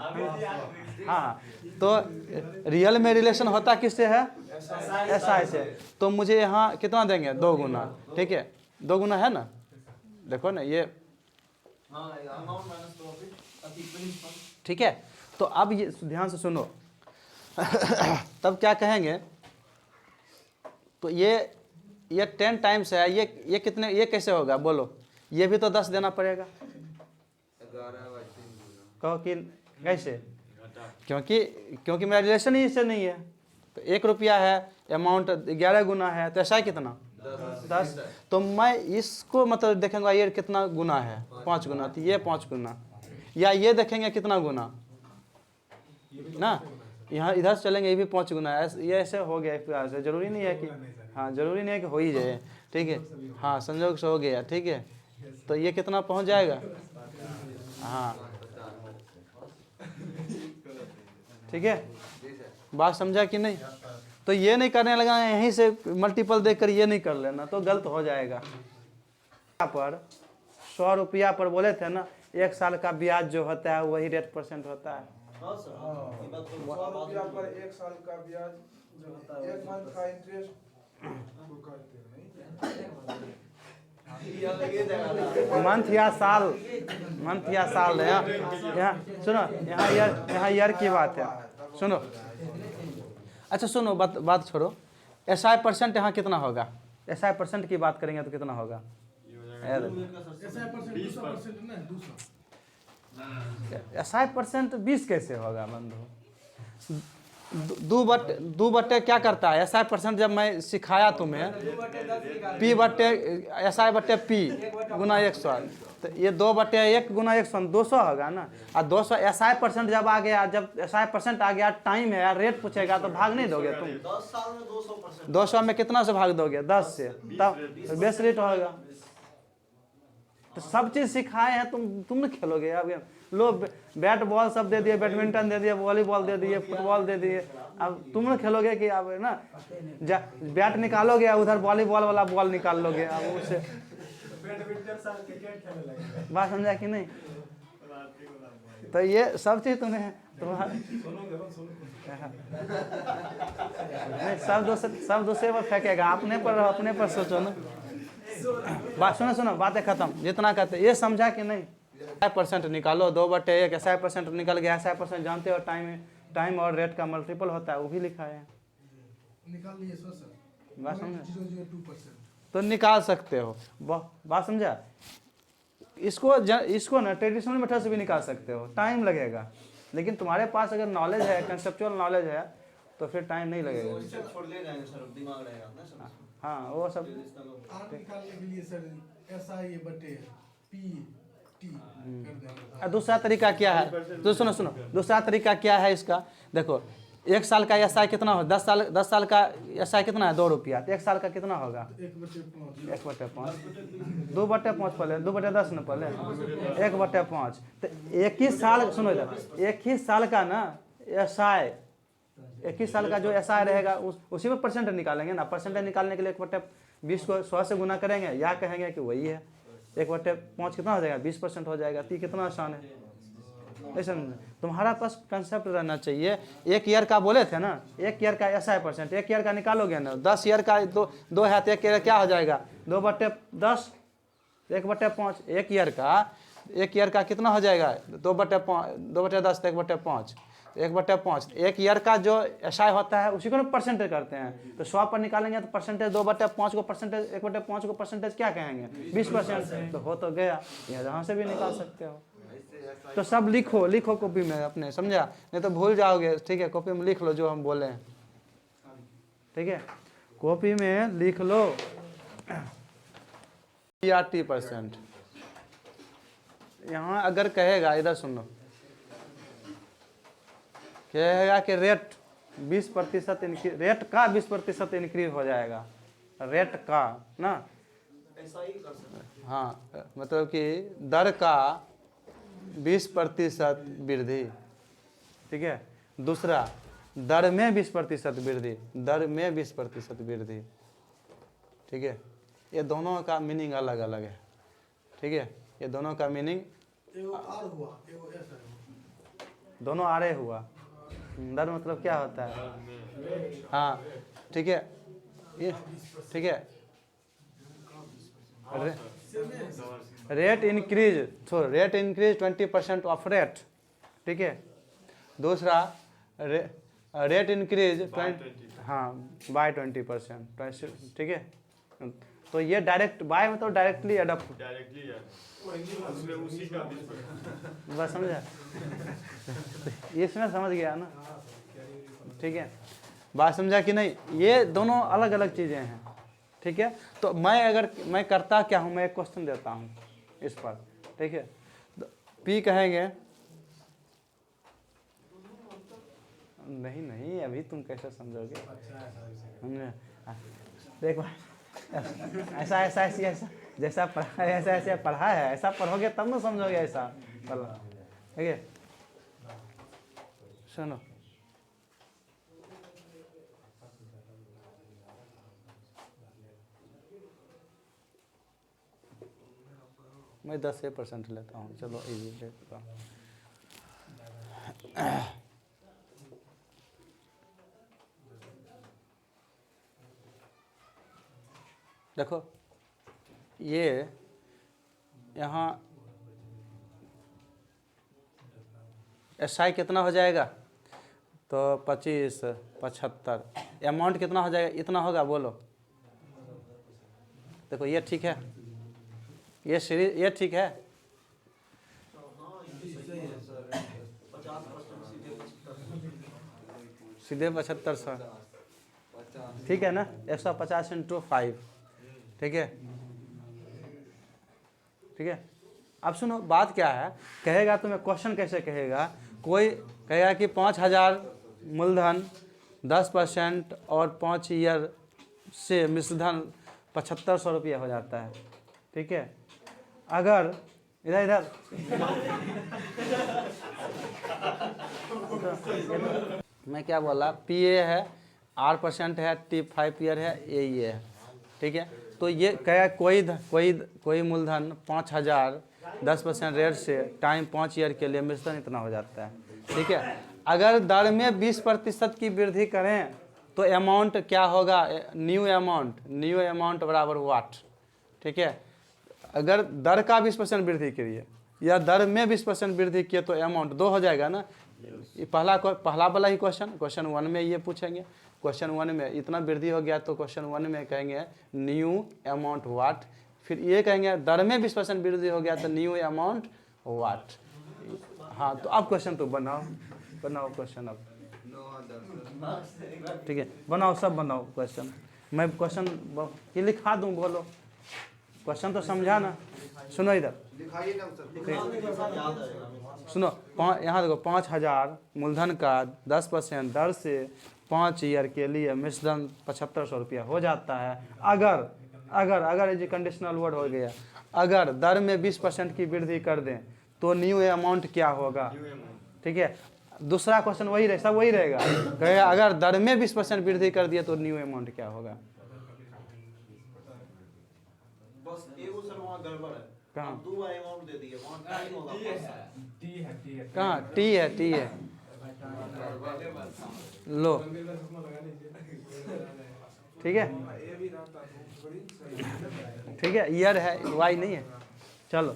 हाँ, तो रियल में रिलेशन होता किससे है? SI से। तो मुझे यहाँ कितना देंगे? 2 गुना, ठीक है, 2 गुना है ना, देखो ना ये, हाँ, amount minus profit equalling fund. ठीक है। तो अब ये ध्यान से सुनो तब क्या कहेंगे, तो ये 10 टाइम्स है, ये कितने, ये कैसे होगा बोलो? ये भी तो 10 देना पड़ेगा। कहो कि कैसे? क्योंकि मेरा रिलेशन ही इससे नहीं है। तो 1 रुपया है, अमाउंट 11 गुना है, तो ऐसा कितना? 10। तो मैं इसको मतलब देखेंगे ये कितना गुना है? 5 गुना, तो ये 5 गुना, या ये देखेंगे कितना गुना ना, यहाँ इधर से चलेंगे, ये भी 5 गुना है, ये ऐसे हो गया एक प्रकार से। जरूरी नहीं है कि, हाँ जरूरी नहीं है कि हो ही जाए, ठीक है, हाँ संजोग से हो गया, ठीक है। तो ये कितना पहुँच जाएगा? हाँ, ठीक है, बात समझा कि नहीं? तो ये नहीं करने लगा, यहीं से मल्टीपल देकर ये नहीं कर लेना, तो गलत हो जाएगा। यहाँ पर 100 रुपया पर बोले थे ना, 1 साल का ब्याज जो होता है वही रेट % होता है। हाँ सर, ये बात तो 100 रुपया पर 1 साल का ब्याज जो होता है, 1 मंथ का इंटरेस्ट वो करते नहीं। मंथ या साल, मंथ या साल है। यहाँ सुनो, यहाँ ईयर की बात है, सुनो। अच्छा सुनो, बात छोड़ो, SI % यहाँ कितना होगा? SI % की बात करेंगे तो कितना होगा? SI % 20 कैसे होगा बंधु? 2 बट्टे क्या करता है SI % जब मैं सिखाया तुम्हें, P बट्टे SI बट्टे P गुना 100, तो ये 2/1 गुना 100 200 होगा ना। और 200 SI % जब आ गया, जब SI % आ गया, टाइम है, रेट पूछेगा तो भाग नहीं दोगे तुम? 10 साल में 200%। 200 में कितना से भाग दोगे? 10 से, तब 20 रेट होगा। तो सब चीज सिखाए हैं, तुम नहीं खेलोगे। अब लो बैट बॉल सब दे दिए, बैडमिंटन दे दिए, वॉलीबॉल दे दिए, फुटबॉल दे दिए, अब तुम नहीं खेलोगे कि अब ना बैट निकालोगे, उधर वॉलीबॉल वाला बॉल निकाल लोगे, अब उससे बात समझा कि नहीं? तो ये सब चीज तुम्हें सब दूसरे पर फेंकेगा, अपने पर सोचो ना। बात सुनो, बातें खत्म, जितना कहते ये समझा कि नहीं? % निकालो, 2/1 SI % निकल गया। SI % जानते हो टाइम और रेट का मल्टीपल होता है, वो भी लिखा है, निकाल लिए सर। बात समझा? 0.02%। तो निकाल सकते हो, बात समझा? इसको ना ट्रेडिशनल मेथड से भी निकाल सकते हो, टाइम लगेगा, लेकिन तुम्हारे पास अगर नॉलेज है, कंसेप्चुअल नॉलेज है, तो फिर टाइम नहीं लगेगा। छोड़ ले जाएंगे सर, दिमाग रहेगा ना सर। हाँ वो सब आर निकालने के लिए सर SI बटे PT कर देंगे। दूसरा तरीका क्या है? तो सुनो, दूसरा तरीका क्या है इसका? देखो 1 साल का SI कितना हो? 10 साल का SI कितना है? 2 रुपया। तो 1 साल का कितना होगा? 1/5। 1/5 2/5 पहले, 2/10 न पहले 1/5। तो 21 साल, सुनो इधर, 21 साल का ना SI, 21 साल का जो SI रहेगा उसी में % निकालेंगे ना। % निकालने के लिए 1/20 को 100 से गुना करेंगे, या कहेंगे कि वही है 1/5 कितना हो जाएगा? 20% हो जाएगा। तो कितना आसान है, ऐसा तुम्हारा पास कंसेप्ट रहना चाहिए। 1 ईयर का बोले थे ना, 1 ईयर का SI %, 1 ईयर का निकालोगे ना, 10 ईयर का 2 है तो 1 ईयर क्या हो जाएगा? 2/10 1/5। 1 ईयर का कितना हो जाएगा? 2/10 तो 1/5 1/5। 1 ईयर का जो SI होता है उसी को % करते हैं। तो 100 पर निकालेंगे तो % 2/5 को % 1/5 को % क्या कहेंगे? 20%। तो हो तो गया, यहाँ से भी निकाल सकते हो। तो सब लिखो कॉपी में अपने, समझा? नहीं तो भूल जाओगे, ठीक है? कॉपी में लिख लो जो हम बोले हैं, ठीक है? कॉपी में लिख लो %। यहाँ अगर कहेगा, इधर सुनो, कहेगा कि रेट 20% रेट का 20% इंक्रीज हो जाएगा, रेट का ना, ऐसा ही कर सकते हैं। हाँ मतलब कि दर का 20% वृद्धि, ठीक है? दूसरा दर में 20% वृद्धि, दर में 20% वृद्धि, ठीक है? ये दोनों का मीनिंग अलग अलग है। ठीक है, ये दोनों का मीनिंग एगो आर हुआ, एगो एस है। दोनों आरे हुआ। दर मतलब क्या होता है? हाँ ठीक है, ये ठीक है, रेट इंक्रीज, छोड़, रेट इंक्रीज 20% ऑफ रेट, ठीक है। दूसरा रेट इंक्रीज हाँ बाय 20%, ठीक है। तो ये डायरेक्ट बाय मतलब डायरेक्टली अडप्ट, उसी का बस समझा। इसमें समझ गया ना, ठीक है, बात समझा कि नहीं? ये दोनों अलग अलग चीज़ें हैं, ठीक है। तो मैं करता क्या हूँ, मैं एक क्वेश्चन देता हूँ इस पर, ठीक है। पी कहेंगे, नहीं अभी तुम कैसे समझोगे? देखो ऐसा जैसा पढ़ा है ऐसा पढ़ा है, ऐसा पढ़ोगे तब ना समझोगे ऐसा वाला, ठीक है। सुनो, मैं 10% लेता हूँ, चलो इजी लेता हूँ। देखो ये यहाँ SI कितना हो जाएगा, तो 25 75, अमाउंट कितना हो जाएगा, इतना होगा, बोलो। देखो ये ठीक है, ये सीरीज ये ठीक है, 50% सीधे 7500, ठीक है ना। 150 × 5, ठीक है, ठीक है। अब सुनो बात क्या है, कहेगा तुम्हें क्वेश्चन कैसे कहेगा, कोई कहेगा कि 5000 मूलधन 10% और 5 ईयर से मिश्रधन 7500 रुपया हो जाता है, ठीक है। अगर इधर मैं क्या बोला, PA है, R% है, T 5 ईयर है, AE है, ठीक है। तो ये कहेगा कोई मूलधन 5000 10% रेट से टाइम 5 ईयर के लिए मिश्रण इतना हो जाता है, ठीक है। अगर दर में 20% की वृद्धि करें तो अमाउंट क्या होगा, न्यू अमाउंट बराबर व्हाट, ठीक है। अगर दर का 20% वृद्धि करिए या दर में 20% वृद्धि किए तो अमाउंट 2 हो जाएगा ना। ये पहला वाला ही क्वेश्चन 1 में ये पूछेंगे, क्वेश्चन 1 में इतना वृद्धि हो गया तो क्वेश्चन 1 में कहेंगे न्यू अमाउंट व्हाट, फिर ये कहेंगे दर में 20% वृद्धि हो गया तो न्यू अमाउंट व्हाट। हाँ तो अब क्वेश्चन तो बनाओ क्वेश्चन अब, ठीक है, बनाओ सब बनाओ क्वेश्चन। मैं क्वेश्चन ये लिखा दूँ, बोलो क्वेश्चन तो समझा ना। सुनो इधर, सुनो, यहाँ देखो 5000 मूलधन का 10% दर से 5 ईयर के लिए मिश्रण 7500 रुपया हो जाता है। अगर ये कंडीशनल वर्ड हो गया, अगर दर में 20% की वृद्धि कर दें तो न्यू अमाउंट क्या होगा, ठीक है। दूसरा क्वेश्चन वही रहे, सब वही रहेगा, कहेगा अगर दर में 20% वृद्धि कर दिए तो न्यू अमाउंट क्या होगा। बस एगो सर वहाँ गड़बड़ है, कहाँ? आप 2 बार अमाउंट दे दिए, वहाँ टाइम होगा कहाँ टी है लो, ठीक है, ईयर है, वाई नहीं है। चलो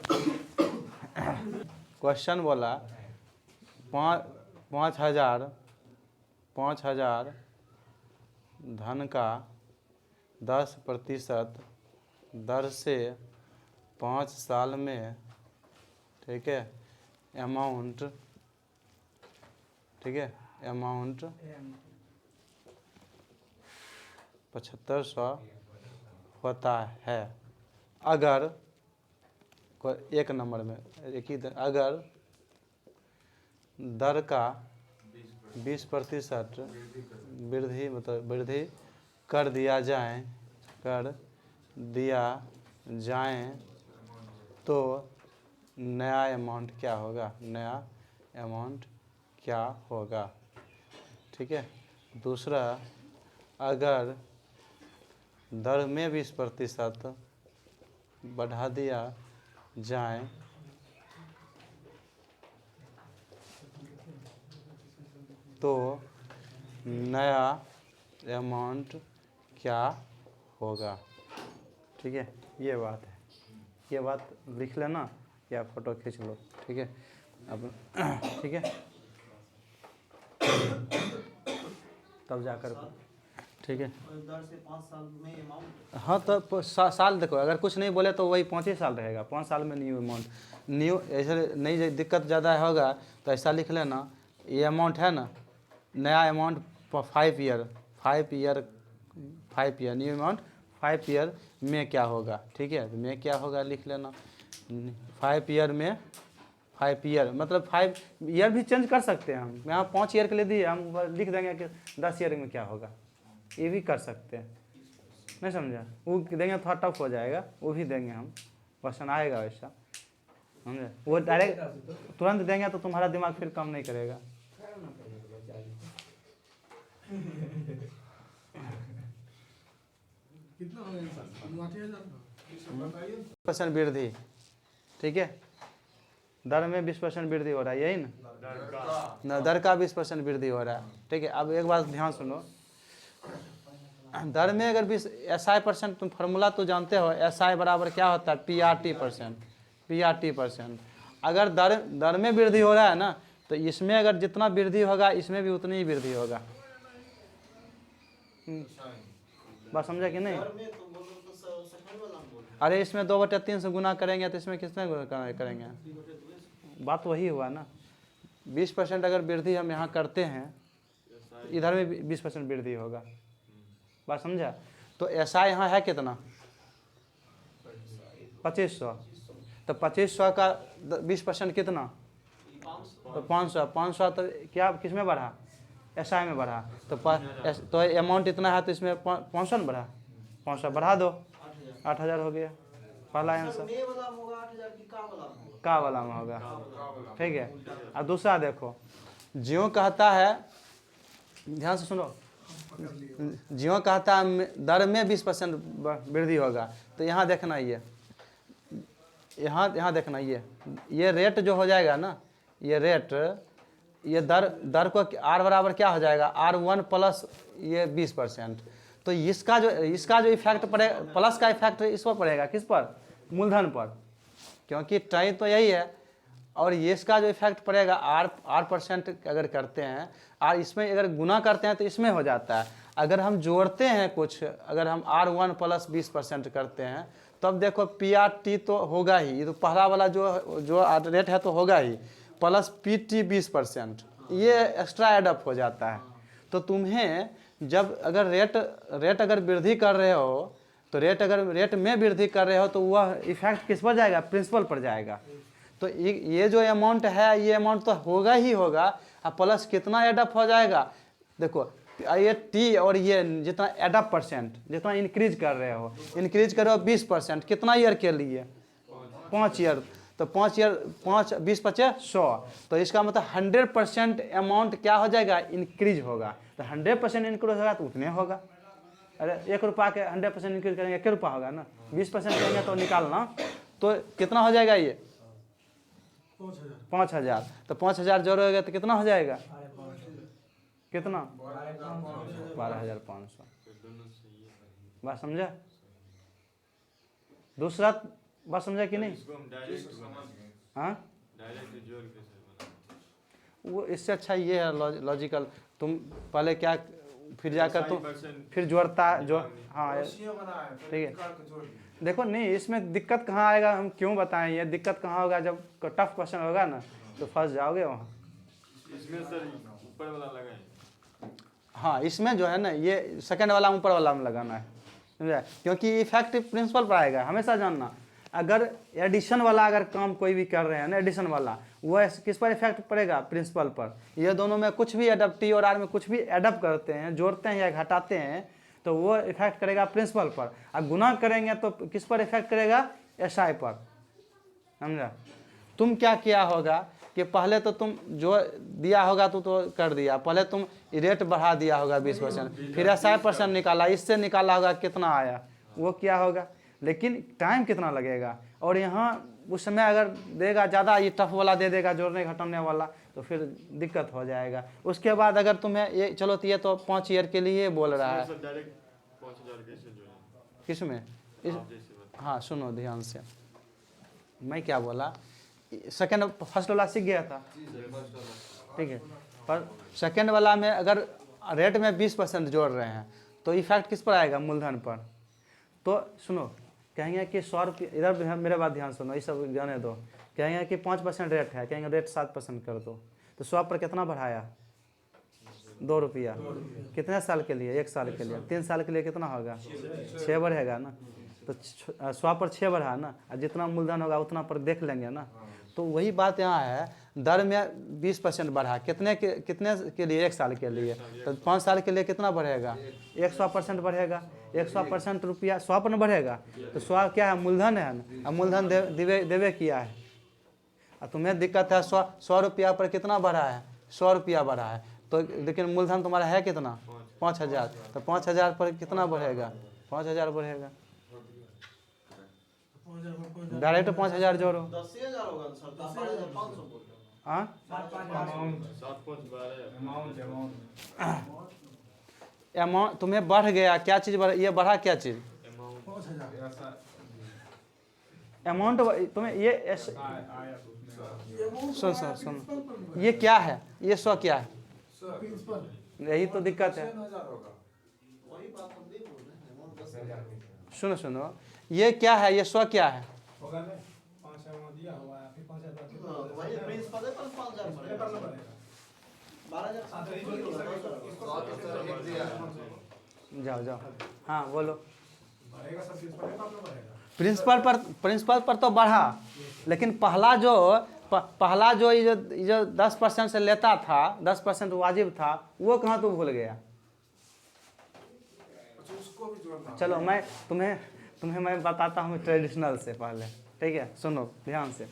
क्वेश्चन बोला 5000 धन का 10% दर से 5 साल में, ठीक है, अमाउंट 7500 होता है। अगर एक नंबर में अगर दर का 20% वृद्धि कर दिया जाए तो नया अमाउंट क्या होगा, ठीक है। दूसरा, अगर दर में 20% बढ़ा दिया जाएं तो नया अमाउंट क्या होगा। ठीक है, ये बात है, ये बात लिख लेना या फोटो खींच लो। ठीक है, अब ठीक है, तब जाकर ठीक है। और 10 से 5 साल में अमाउंट। हाँ तो साल देखो, अगर कुछ नहीं बोले तो वही 5 ही साल रहेगा, 5 साल में न्यू अमाउंट। न्यू ऐसे नहीं दिक्कत ज़्यादा होगा तो ऐसा लिख लेना, ये अमाउंट है ना, नया amount 5 year, 5 year, 5 year new amount 5 year में क्या होगा। ठीक है, में क्या होगा लिख लेना। 5 ईयर में, 5 ईयर मतलब 5 ईयर भी चेंज कर सकते हैं हम। यहाँ 5 ईयर के लिए दिए, हम लिख देंगे कि 10 ईयर में क्या होगा, ये भी कर सकते हैं। नहीं समझा, वो देंगे थोड़ा टफ हो जाएगा, वो भी देंगे हम, क्वेश्चन आएगा वैसा, समझे। वो डायरेक्ट तुरंत देंगे तो तुम्हारा दिमाग फिर काम नहीं करेगा। कितना हो गया? 20% वृद्धि, ठीक है, दर में 20% वृद्धि हो रहा है, यही ना, दर का 20% वृद्धि हो रहा है। ठीक है, अब एक बात ध्यान सुनो, दर में अगर 20 SI%, तुम फार्मूला तो जानते हो, SI बराबर क्या होता है, PRT%, PRT%। अगर दर में वृद्धि हो रहा है ना, तो इसमें अगर जितना वृद्धि होगा इसमें भी उतनी ही वृद्धि होगा। बात समझा कि नहीं। घर में तो बोलो तो सेकंड वाला बोल। अरे इसमें 2/3 से गुना करेंगे तो इसमें कितने गुना करेंगे, बात वही हुआ ना। 20% अगर वृद्धि हम यहाँ करते हैं, इधर में 20% वृद्धि होगा। बात समझा। तो ऐसा यहाँ है कितना, 2500, तो 2500 का 20% कितना, तो 500, 500 तो क्या किस में बढ़ा, SI में बढ़ा, तो अमाउंट इतना है तो इसमें 500 में बढ़ा, 500 बढ़ा दो, 8000 हो गया। पहला आंसर में वाला होगा 8000 की का वाला होगा, का वाला में होगा। ठीक है, और दूसरा देखो, ज्यों कहता है, ध्यान से सुनो, ज्यों कहता है दर में 20% वृद्धि होगा, तो यहाँ देखना यहाँ देखना, ये रेट जो हो जाएगा ना, ये रेट, ये दर को R बराबर क्या हो जाएगा, R1 प्लस ये 20%। तो इसका जो इफेक्ट पड़ेगा, प्लस का इफेक्ट इस पर पड़ेगा, किस पर, मूलधन पर, क्योंकि टाइम तो यही है। और ये इसका जो इफेक्ट पड़ेगा R% अगर करते हैं, और इसमें अगर गुना करते हैं तो इसमें हो जाता है। अगर हम जोड़ते हैं कुछ, अगर हम R1 प्लस 20% करते हैं, तब देखो PRT तो होगा ही, ये तो पहला वाला जो रेट है तो होगा ही, प्लस PT 20%, ये एक्स्ट्रा एडअप हो जाता है। तो तुम्हें जब अगर रेट अगर वृद्धि कर रहे हो, तो रेट में वृद्धि कर रहे हो, तो वह इफेक्ट किस पर जाएगा, प्रिंसिपल पर जाएगा। तो ये जो अमाउंट है, ये अमाउंट तो होगा ही होगा, और प्लस कितना एडअप हो जाएगा, देखो ये T और ये जितना एडअप परसेंट, जितना इंक्रीज कर रहे हो 20%, कितना ईयर के लिए, 5 ईयर, तो 5 ईयर, 5 20 25 100, तो इसका मतलब 100% अमाउंट क्या हो जाएगा, इंक्रीज होगा। तो 100% इंक्रीज होगा तो उतने होगा। अरे 1 रुपया के 100% इंक्रीज करेंगे, क्या रुपया होगा ना, 20% करेंगे तो निकालना, तो कितना हो जाएगा, ये 5000। तो 5000 जोड़ोगे तो कितना हो जाएगा, कितना, 12500। बात समझा, दूसरा बात समझा कि नहीं। हाँ, वो इससे अच्छा ये है लॉजिकल, तुम पहले क्या, फिर जाकर तुम फिर जोड़ता जो, हाँ ठीक है। देखो नहीं, इसमें दिक्कत कहाँ आएगा, हम क्यों बताएं, ये दिक्कत कहाँ होगा, जब टफ क्वेश्चन होगा ना तो फंस जाओगे वहाँ। इसमें सर ऊपर वाला लगा है। हाँ, इसमें जो है ना, ये सेकंड वाला ऊपर वाला में लगाना है, समझा, क्योंकि इफेक्ट प्रिंसिपल पर आएगा। हमेशा जानना, अगर एडिशन वाला अगर काम कोई भी कर रहे हैं ना, एडिशन वाला, वो किस पर इफेक्ट पड़ेगा, प्रिंसिपल पर। ये दोनों में कुछ भी एडअप, T और R में कुछ भी एडअप करते हैं, जोड़ते हैं या घटाते हैं, तो वो इफेक्ट करेगा प्रिंसिपल पर। अब गुना करेंगे तो किस पर इफेक्ट करेगा, SI पर, समझा। तुम क्या किया होगा कि पहले तो तुम जो दिया होगा तो कर दिया, पहले तुम रेट बढ़ा दिया होगा 20%, फिर SI% निकाला, इससे निकाला होगा कितना आया, वो क्या होगा, लेकिन टाइम कितना लगेगा। और यहाँ उस समय अगर देगा ज़्यादा, ये टफ वाला दे देगा जोड़ने घटाने वाला, तो फिर दिक्कत हो जाएगा। उसके बाद अगर तुम्हें ये चलो तो ये तो 5 ईयर के लिए बोल रहा है। सर डायरेक्ट 5000 कैसे जोड़ें? किस में? इस आप जैसे बता। हाँ सुनो ध्यान से, मैं क्या बोला, सेकंड फर्स्ट वाला सीख गया था, ठीक है, पर सेकंड वाला में अगर रेट में 20% जोड़ रहे हैं तो इफेक्ट किस पर आएगा? मूलधन पर। तो सुनो, कहेंगे कि 100 रुपये, इधर मेरे बात ध्यान सुनो, ये सब जाने दो। कहेंगे कि 5% रेट है, कहेंगे रेट 7% कर दो, तो 100 पर कितना बढ़ाया? 2 रुपया। कितने साल के लिए? 1 साल के लिए। 3 साल के लिए कितना होगा? 6 बढ़ेगा ना। तो 100 पर 6 बढ़ा ना, और जितना मूलधन होगा उतना पर देख लेंगे ना। तो वही बात यहाँ है, दर में 20% बढ़ा, कितने के लिए? 1 साल के लिए। तो 5 साल के लिए कितना बढ़ेगा? 100% बढ़ेगा। 100% रुपया 100 पर न बढ़ेगा, तो 100 क्या है? मूलधन है ना, और मूलधन देवे किया है। और तुम्हें दिक्कत है 100 रुपया पर कितना बढ़ा है? 100 रुपया बढ़ा है, तो लेकिन मूलधन तुम्हारा है कितना? 5000। तो 5000 पर कितना बढ़ेगा? 5000 बढ़ेगा। डायरेक्ट 5000 जोड़ो। 10,000 होगा ना सर, 12,500 बोल रहे हैं। हाँ 7 अमाउंट तुम्हें बढ़ गया, क्या चीज़ बढ़ा? ये बढ़ा क्या चीज़? 5000 अमाउंट तुम्हें ये सुन, ये क्या है? ये 100 क्या है? प्रिंसिपल यही तो दिक्कत है। वही बात हम भी बोल रहे हैं, अमाउंट 10,000। सुनो, ये क्या है? ये 100 क्या है? हाँ, तो वही प्रिंसिपल है, पर 5,000 बढ़ेगा। 12,000 जाओ हाँ बोलो। प्रिंसिपल पर तो बढ़ा, लेकिन पहला जो ये जो 10% से लेता था, 10% वाजिब था, वो कहाँ तू भूल गया? चलो मैं तुम्हें मैं बताता हूँ ट्रेडिशनल से पहले, ठीक है? सुनो ध्यान से,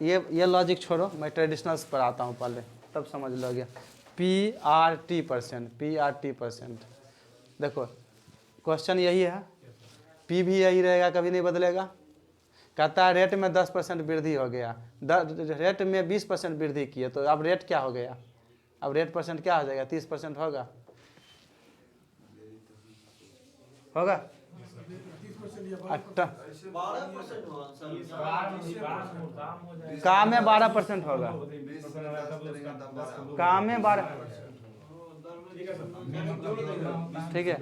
ये लॉजिक छोड़ो, मैं ट्रेडिशनल्स पर आता हूँ पहले, तब समझ लोगे। PRT%। देखो क्वेश्चन यही है, P भी यही रहेगा, कभी नहीं बदलेगा। कहता है रेट में 10% वृद्धि हो गया, रेट में 20% वृद्धि किए, तो अब रेट क्या हो गया? अब रेट परसेंट क्या हो जाएगा? 30% होगा। 12% होगा सर। काम में 12% होगा, काम में 12, ठीक है।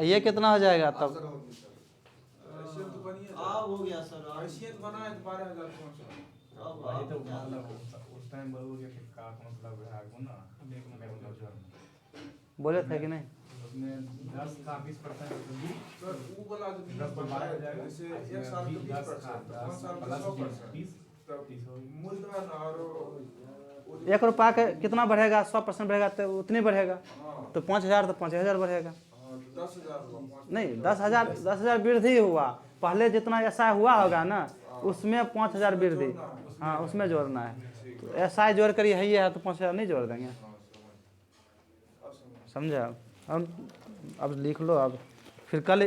ये कितना हो जाएगा तब? हो गया सर, बोले थे कि नहीं? 10 का 20% एक रुपया का कितना बढ़ेगा? 100% बढ़ेगा तो उतनी बढ़ेगा। तो 5,000 तो 5,000 बढ़ेगा। 10,000 नहीं, 10,000 वृद्धि हुआ, पहले जितना ऐसा हुआ होगा ना, उसमें 5,000 वृद्धि, हाँ उसमें जोड़ना है। तो ऐसा जोड़ कर यही है, तो 5,000 नहीं जोड़ देंगे। समझा? अब लिख लो। अब फिर कल